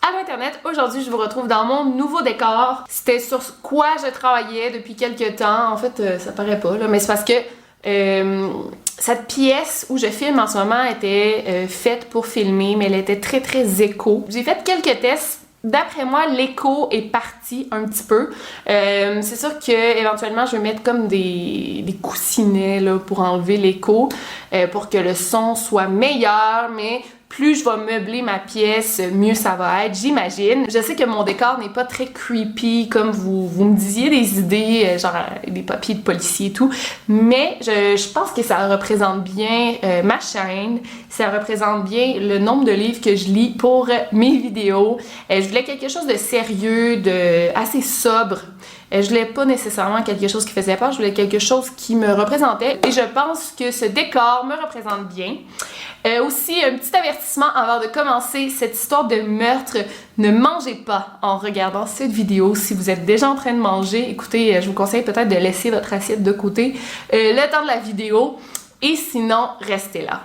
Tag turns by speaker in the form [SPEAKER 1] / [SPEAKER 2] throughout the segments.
[SPEAKER 1] Allô Internet, aujourd'hui je vous retrouve dans mon nouveau décor. C'était sur quoi je travaillais depuis quelques temps. En fait, ça paraît pas, là, mais c'est parce que cette pièce où je filme en ce moment était faite pour filmer, mais elle était très écho. J'ai fait quelques tests. D'après moi, l'écho est parti un petit peu. C'est sûr que éventuellement, je vais mettre comme des coussinets là, pour enlever l'écho, pour que le son soit meilleur, mais plus je vais meubler ma pièce, mieux ça va être, j'imagine. Je sais que mon décor n'est pas très creepy, comme vous me disiez des idées, genre des papiers de policier et tout, mais je pense que ça représente bien ma chaîne, ça représente bien le nombre de livres que je lis pour mes vidéos. Je voulais quelque chose de sérieux, assez sobre. Je voulais pas nécessairement quelque chose qui faisait peur, je voulais quelque chose qui me représentait et je pense que ce décor me représente bien. Aussi, un petit avertissement avant de commencer cette histoire de meurtre. Ne mangez pas en regardant cette vidéo. Si vous êtes déjà en train de manger, écoutez, je vous conseille peut-être de laisser votre assiette de côté le temps de la vidéo et sinon, restez là.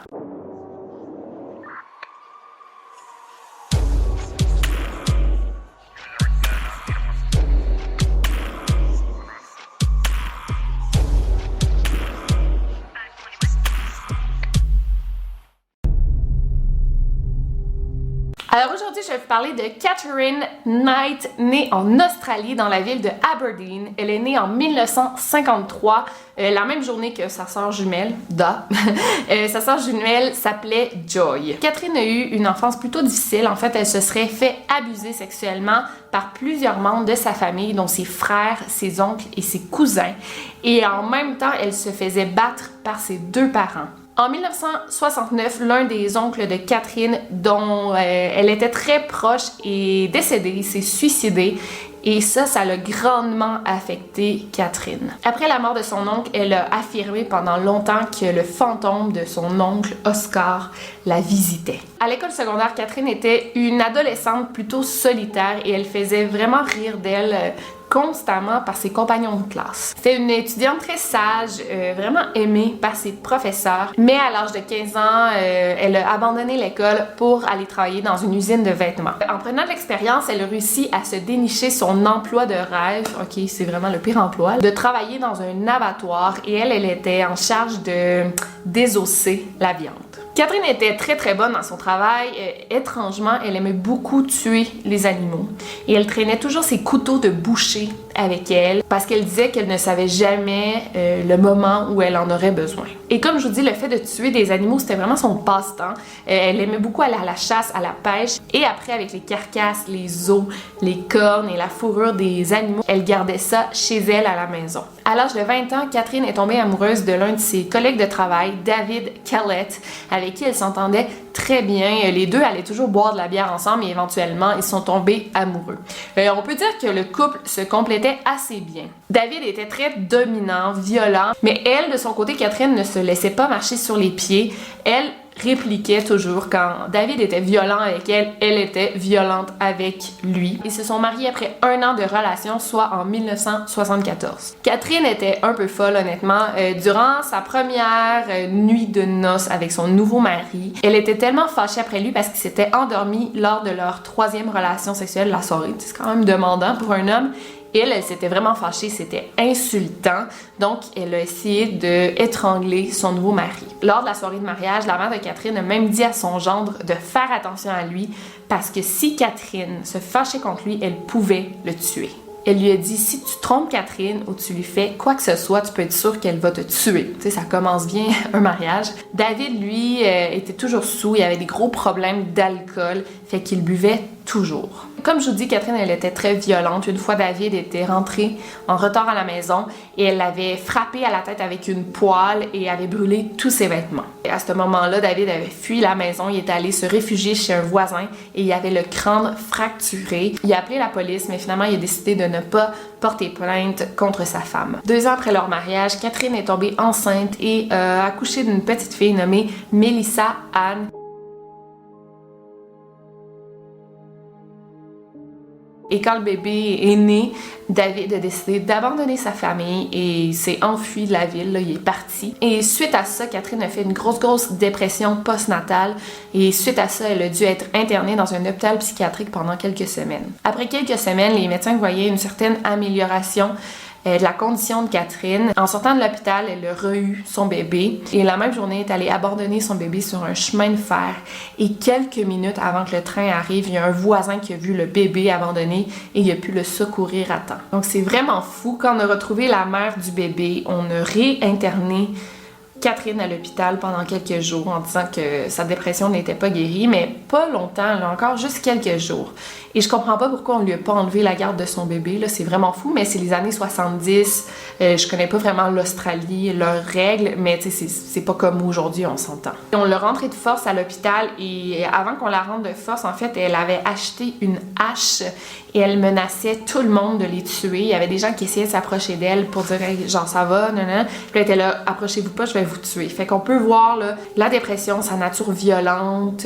[SPEAKER 1] Alors aujourd'hui, je vais vous parler de Catherine Knight, née en Australie dans la ville de Aberdeen. Elle est née en 1953, la même journée que sa sœur jumelle, sa sœur jumelle s'appelait Joy. Catherine a eu une enfance plutôt difficile. En fait, elle se serait fait abuser sexuellement par plusieurs membres de sa famille, dont ses frères, ses oncles et ses cousins. Et en même temps, elle se faisait battre par ses deux parents. En 1969, l'un des oncles de Catherine, dont elle était très proche, est décédé, il s'est suicidé. Et ça l'a grandement affecté Catherine. Après la mort de son oncle, elle a affirmé pendant longtemps que le fantôme de son oncle Oscar la visitait. À l'école secondaire, Catherine était une adolescente plutôt solitaire et elle faisait vraiment rire d'elle constamment par ses compagnons de classe. C'était une étudiante très sage, vraiment aimée par ses professeurs, mais à l'âge de 15 ans, elle a abandonné l'école pour aller travailler dans une usine de vêtements. En prenant de l'expérience, elle a réussi à se dénicher son emploi de rêve, ok, c'est vraiment le pire emploi, de travailler dans un abattoir et elle était en charge de désosser la viande. Catherine était très bonne dans son travail. Étrangement, elle aimait beaucoup tuer les animaux. Et elle traînait toujours ses couteaux de boucher avec elle parce qu'elle disait qu'elle ne savait jamais le moment où elle en aurait besoin. Et comme je vous dis, le fait de tuer des animaux, c'était vraiment son passe-temps. Elle aimait beaucoup aller à la chasse, à la pêche. Et après, avec les carcasses, les os, les cornes et la fourrure des animaux, elle gardait ça chez elle à la maison. À l'âge de 20 ans, Catherine est tombée amoureuse de l'un de ses collègues de travail, David Kellett, avec qui elle s'entendait très bien. Les deux allaient toujours boire de la bière ensemble et éventuellement, ils sont tombés amoureux. On peut dire que le couple se complétait assez bien. David était très dominant, violent, mais elle, de son côté, Catherine ne se laissait pas marcher sur les pieds. Elle répliquait toujours quand David était violent avec elle, elle était violente avec lui. Ils se sont mariés après 1 an de relation, soit en 1974. Catherine était un peu folle, honnêtement. Durant sa première nuit de noces avec son nouveau mari, elle était tellement fâchée après lui parce qu'il s'était endormi lors de leur 3e relation sexuelle la soirée. C'est quand même demandant pour un homme. Elle s'était vraiment fâchée, c'était insultant, donc elle a essayé d'étrangler son nouveau mari. Lors de la soirée de mariage, la mère de Catherine a même dit à son gendre de faire attention à lui parce que si Catherine se fâchait contre lui, elle pouvait le tuer. Elle lui a dit, si tu trompes Catherine ou tu lui fais quoi que ce soit, tu peux être sûr qu'elle va te tuer. Tu sais, ça commence bien un mariage. David, lui, était toujours saoul, il avait des gros problèmes d'alcool, fait qu'il buvait toujours. Comme je vous dis, Catherine, elle était très violente. Une fois, David était rentré en retard à la maison et elle l'avait frappé à la tête avec une poêle et avait brûlé tous ses vêtements. Et à ce moment-là, David avait fui la maison, il est allé se réfugier chez un voisin et il avait le crâne fracturé. Il a appelé la police, mais finalement, il a décidé de ne pas porter plainte contre sa femme. 2 ans après leur mariage, Catherine est tombée enceinte et a accouché d'une petite fille nommée Melissa Ann. Et quand le bébé est né, David a décidé d'abandonner sa famille et s'est enfui de la ville, là, il est parti. Et suite à ça, Catherine a fait une grosse dépression postnatale et suite à ça, elle a dû être internée dans un hôpital psychiatrique pendant quelques semaines. Après quelques semaines, les médecins voyaient une certaine amélioration de la condition de Catherine. En sortant de l'hôpital, elle a re-eu son bébé et la même journée, elle est allée abandonner son bébé sur un chemin de fer. Et quelques minutes avant que le train arrive, il y a un voisin qui a vu le bébé abandonné et il a pu le secourir à temps. Donc c'est vraiment fou. Quand on a retrouvé la mère du bébé, on a réinterné Catherine à l'hôpital pendant quelques jours en disant que sa dépression n'était pas guérie, mais pas longtemps, là, encore juste quelques jours. Et je comprends pas pourquoi on lui a pas enlevé la garde de son bébé, là, c'est vraiment fou, mais c'est les années 70, je connais pas vraiment l'Australie, leurs règles, mais tu sais, c'est pas comme aujourd'hui, on s'entend. Et on l'a rentrée de force à l'hôpital et avant qu'on la rentre de force, en fait, elle avait acheté une hache et elle menaçait tout le monde de les tuer. Il y avait des gens qui essayaient de s'approcher d'elle pour dire hey, genre ça va, non. Puis elle était là, approchez-vous pas, je vais vous tuer. Fait qu'on peut voir là, la dépression, sa nature violente.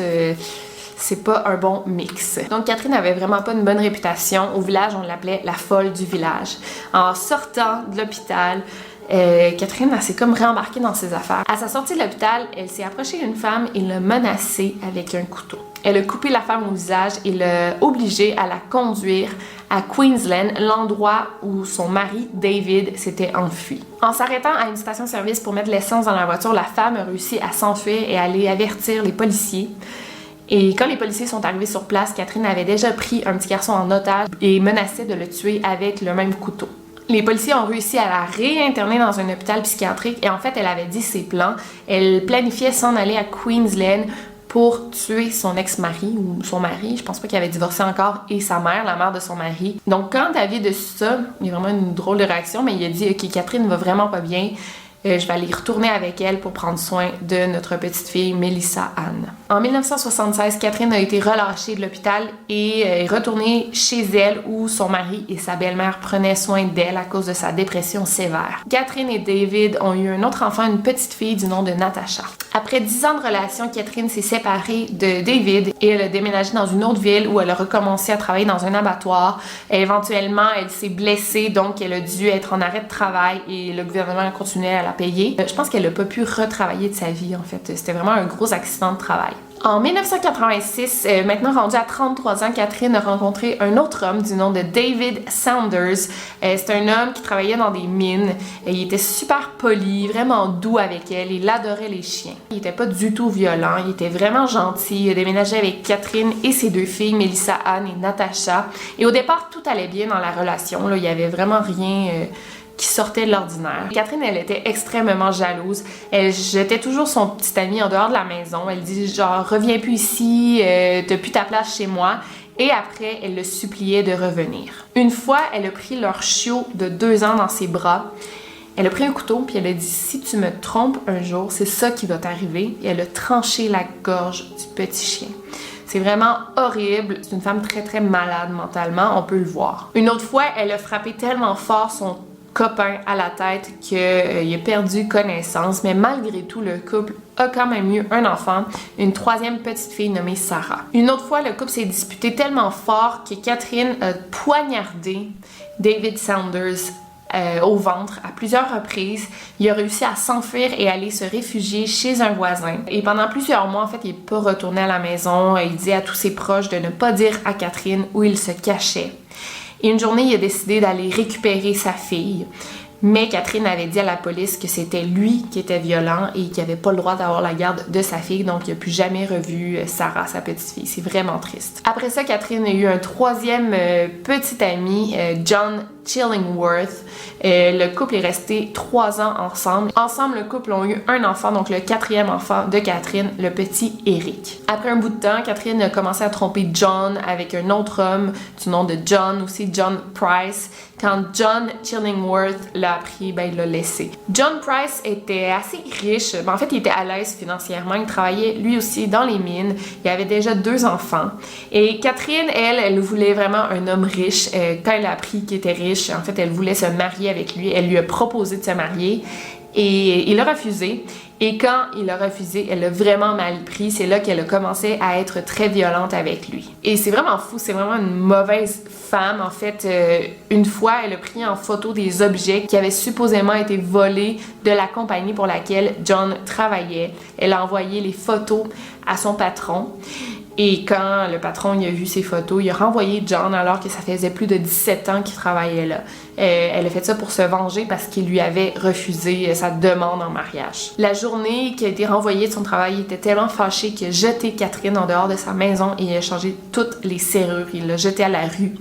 [SPEAKER 1] C'est pas un bon mix. Donc Catherine avait vraiment pas une bonne réputation. Au village, on l'appelait la folle du village. En sortant de l'hôpital, Catherine, elle s'est comme réembarquée dans ses affaires. À sa sortie de l'hôpital, elle s'est approchée d'une femme et l'a menacée avec un couteau. Elle a coupé la femme au visage et l'a obligée à la conduire à Queensland, l'endroit où son mari, David, s'était enfui. En s'arrêtant à une station-service pour mettre l'essence dans la voiture, la femme a réussi à s'enfuir et à aller avertir les policiers. Et quand les policiers sont arrivés sur place, Catherine avait déjà pris un petit garçon en otage et menaçait de le tuer avec le même couteau. Les policiers ont réussi à la réinterner dans un hôpital psychiatrique et en fait, elle avait dit ses plans. Elle planifiait s'en aller à Queensland pour tuer son ex-mari ou son mari, je pense pas qu'il avait divorcé encore, et sa mère, la mère de son mari. Donc quand David a su ça, il y a vraiment une drôle de réaction, mais il a dit « Ok, Catherine va vraiment pas bien. Je vais aller retourner avec elle pour prendre soin de notre petite fille, Melissa Ann. » En 1976, Catherine a été relâchée de l'hôpital et est retournée chez elle où son mari et sa belle-mère prenaient soin d'elle à cause de sa dépression sévère. Catherine et David ont eu un autre enfant, une petite fille du nom de Natasha. Après 10 ans de relation, Catherine s'est séparée de David et elle a déménagé dans une autre ville où elle a recommencé à travailler dans un abattoir. Et éventuellement, elle s'est blessée, donc elle a dû être en arrêt de travail et le gouvernement continuait à la payer. Je pense qu'elle n'a pas pu retravailler de sa vie, en fait. C'était vraiment un gros accident de travail. En 1986, maintenant rendue à 33 ans, Catherine a rencontré un autre homme du nom de David Saunders. C'est un homme qui travaillait dans des mines. Il était super poli, vraiment doux avec elle. Il adorait les chiens. Il était pas du tout violent. Il était vraiment gentil. Il a déménagé avec Catherine et ses deux filles, Melissa Ann et Natasha. Et au départ, tout allait bien dans la relation. Là, il y avait vraiment rien qui sortait de l'ordinaire. Catherine, elle était extrêmement jalouse. Elle jetait toujours son petit ami en dehors de la maison. Elle dit genre, reviens plus ici, t'as plus ta place chez moi. Et après, elle le suppliait de revenir. Une fois, elle a pris leur chiot de 2 ans dans ses bras. Elle a pris un couteau puis elle a dit si tu me trompes un jour, c'est ça qui va t'arriver. Et elle a tranché la gorge du petit chien. C'est vraiment horrible. C'est une femme très malade mentalement, on peut le voir. Une autre fois, elle a frappé tellement fort son copain à la tête qu'il a perdu connaissance, mais malgré tout, le couple a quand même eu un enfant, une 3e petite fille nommée Sarah. Une autre fois, le couple s'est disputé tellement fort que Catherine a poignardé David Saunders au ventre à plusieurs reprises. Il a réussi à s'enfuir et aller se réfugier chez un voisin. Et pendant plusieurs mois, en fait, il n'est pas retourné à la maison. Il disait à tous ses proches de ne pas dire à Catherine où il se cachait. Et une journée, il a décidé d'aller récupérer sa fille. Mais Catherine avait dit à la police que c'était lui qui était violent et qu'il n'avait pas le droit d'avoir la garde de sa fille. Donc, il n'a plus jamais revu Sarah, sa petite fille. C'est vraiment triste. Après ça, Catherine a eu un 3e petit ami, John Chillingworth. Le couple est resté 3 ans ensemble. Ensemble, le couple a eu un enfant, donc le 4e enfant de Catherine, le petit Eric. Après un bout de temps, Catherine a commencé à tromper John avec un autre homme du nom de John, aussi John Price. Quand John Chillingworth l'a appris, ben il l'a laissé. John Price était assez riche, en fait il était à l'aise financièrement, il travaillait lui aussi dans les mines, il avait déjà 2 enfants. Et Catherine, elle voulait vraiment un homme riche. Quand elle a appris qu'il était riche, en fait elle voulait se marier avec lui, elle lui a proposé de se marier. Et il a refusé. Et quand il a refusé, elle a vraiment mal pris. C'est là qu'elle a commencé à être très violente avec lui. Et c'est vraiment fou, c'est vraiment une mauvaise femme. En fait, une fois, elle a pris en photo des objets qui avaient supposément été volés de la compagnie pour laquelle John travaillait. Elle a envoyé les photos à son patron. Et quand le patron il a vu ces photos, il a renvoyé John alors que ça faisait plus de 17 ans qu'il travaillait là. Elle a fait ça pour se venger parce qu'il lui avait refusé sa demande en mariage. La journée qu'il a été renvoyé de son travail, il était tellement fâché qu'il a jeté Catherine en dehors de sa maison et il a changé toutes les serrures. Il l'a jetée à la rue.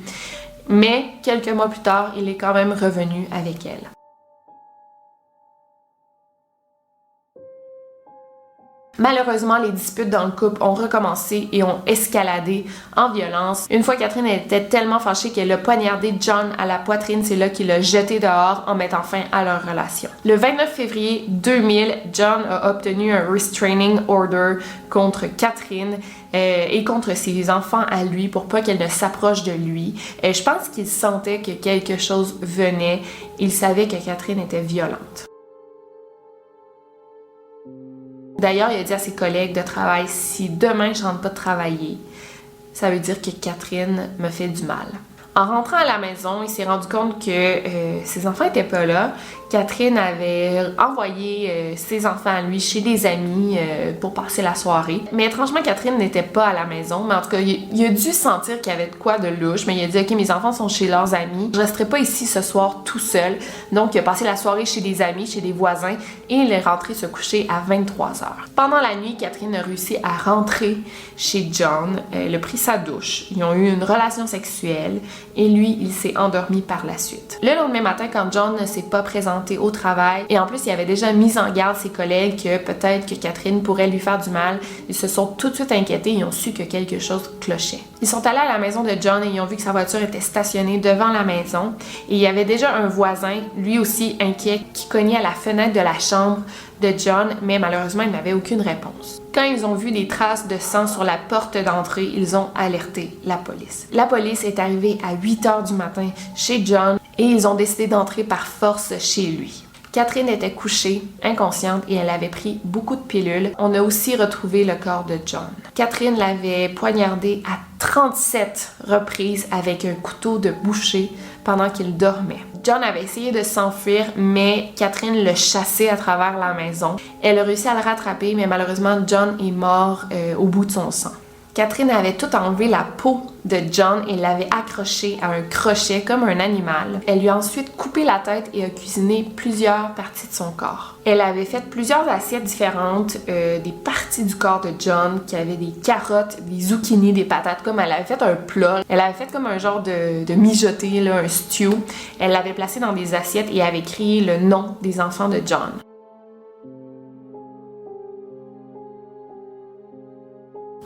[SPEAKER 1] Mais quelques mois plus tard, il est quand même revenu avec elle. Malheureusement, les disputes dans le couple ont recommencé et ont escaladé en violence. Une fois, Catherine était tellement fâchée qu'elle a poignardé John à la poitrine. C'est là qu'il l'a jeté dehors en mettant fin à leur relation. Le 29 février 2000, John a obtenu un restraining order contre Catherine et contre ses enfants à lui pour pas qu'elle ne s'approche de lui. Je pense qu'il sentait que quelque chose venait. Il savait que Catherine était violente. D'ailleurs, il a dit à ses collègues de travail, si demain je rentre pas de travailler, ça veut dire que Catherine me fait du mal. En rentrant à la maison, il s'est rendu compte que ses enfants étaient pas là. Catherine avait envoyé ses enfants à lui chez des amis pour passer la soirée. Mais étrangement, Catherine n'était pas à la maison. Mais en tout cas, il a dû sentir qu'il y avait de quoi de louche. Mais il a dit, OK, mes enfants sont chez leurs amis. Je resterai pas ici ce soir tout seul. Donc, il a passé la soirée chez des amis, chez des voisins. Et il est rentré se coucher à 23h. Pendant la nuit, Catherine a réussi à rentrer chez John. Elle a pris sa douche. Ils ont eu une relation sexuelle. Et lui, il s'est endormi par la suite. Le lendemain matin, quand John ne s'est pas présenté au travail, et en plus, il avait déjà mis en garde ses collègues que peut-être que Catherine pourrait lui faire du mal, ils se sont tout de suite inquiétés et ont su que quelque chose clochait. Ils sont allés à la maison de John et ils ont vu que sa voiture était stationnée devant la maison. Et il y avait déjà un voisin, lui aussi inquiet, qui cognait à la fenêtre de la chambre de John, mais malheureusement, il n'avait aucune réponse. Quand ils ont vu des traces de sang sur la porte d'entrée, ils ont alerté la police. La police est arrivée à 8h du matin chez John et ils ont décidé d'entrer par force chez lui. Catherine était couchée, inconsciente, et elle avait pris beaucoup de pilules. On a aussi retrouvé le corps de John. Catherine l'avait poignardé à 37 reprises avec un couteau de boucher pendant qu'il dormait. John avait essayé de s'enfuir, mais Catherine le chassait à travers la maison. Elle a réussi à le rattraper, mais malheureusement, John est mort au bout de son sang. Catherine avait tout enlevé la peau de John et l'avait accroché à un crochet comme un animal. Elle lui a ensuite coupé la tête et a cuisiné plusieurs parties de son corps. Elle avait fait plusieurs assiettes différentes, des parties du corps de John qui avaient des carottes, des zucchini, des patates, comme elle avait fait un plat. Elle avait fait comme un genre de mijoté, là, un stew. Elle l'avait placé dans des assiettes et avait écrit le nom des enfants de John.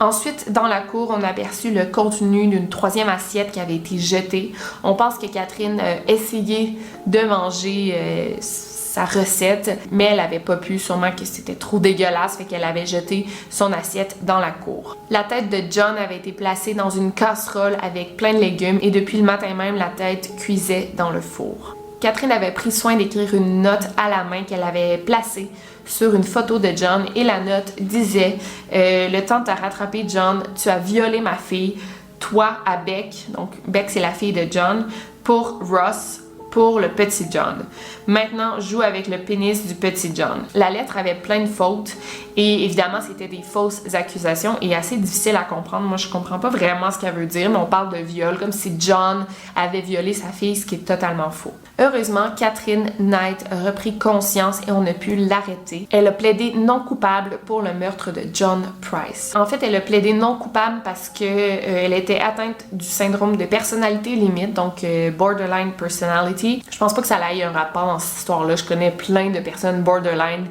[SPEAKER 1] Ensuite, dans la cour, on a aperçu le contenu d'une troisième assiette qui avait été jetée. On pense que Catherine a essayé de manger sa recette, mais elle n'avait pas pu, sûrement que c'était trop dégueulasse, fait qu'elle avait jeté son assiette dans la cour. La tête de John avait été placée dans une casserole avec plein de légumes et depuis le matin même, la tête cuisait dans le four. Catherine avait pris soin d'écrire une note à la main qu'elle avait placée sur une photo de John et la note disait le temps de te rattraper, John, tu as violé ma fille, toi à Beck, donc Beck c'est la fille de John, pour Ross, pour le petit John. Maintenant, joue avec le pénis du petit John. La lettre avait plein de fautes et évidemment, c'était des fausses accusations et assez difficile à comprendre. Moi, je comprends pas vraiment ce qu'elle veut dire, mais on parle de viol comme si John avait violé sa fille, ce qui est totalement faux. Heureusement, Catherine Knight a repris conscience et on a pu l'arrêter. Elle a plaidé non coupable pour le meurtre de John Price. En fait, elle a plaidé non coupable parce que elle était atteinte du syndrome de personnalité limite, donc borderline personality. Je pense pas que ça ait un rapport dans cette histoire-là. Je connais plein de personnes borderline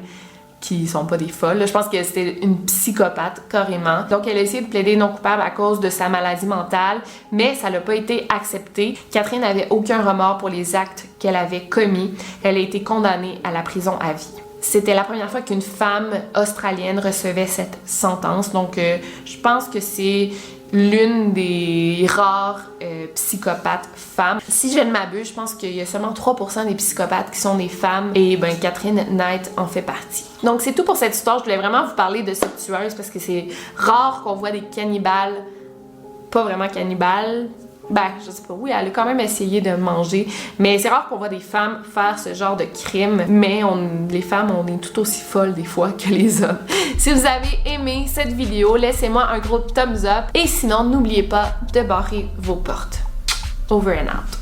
[SPEAKER 1] qui sont pas des folles. Je pense que c'était une psychopathe, carrément. Donc, elle a essayé de plaider non coupable à cause de sa maladie mentale, mais ça n'a pas été accepté. Catherine n'avait aucun remords pour les actes qu'elle avait commis. Elle a été condamnée à la prison à vie. C'était la première fois qu'une femme australienne recevait cette sentence. Donc, je pense que c'est l'une des rares psychopathes femmes. Si je ne m'abuse, je pense qu'il y a seulement 3% des psychopathes qui sont des femmes et ben Katherine Knight en fait partie. Donc c'est tout pour cette histoire. Je voulais vraiment vous parler de cette tueuse parce que c'est rare qu'on voit des cannibales, pas vraiment cannibales. Ben, je sais pas, oui, elle a quand même essayé de manger, mais c'est rare qu'on voit des femmes faire ce genre de crime, mais les femmes, on est tout aussi folles des fois que les hommes. Si vous avez aimé cette vidéo, laissez-moi un gros thumbs up, et sinon, n'oubliez pas de barrer vos portes. Over and out.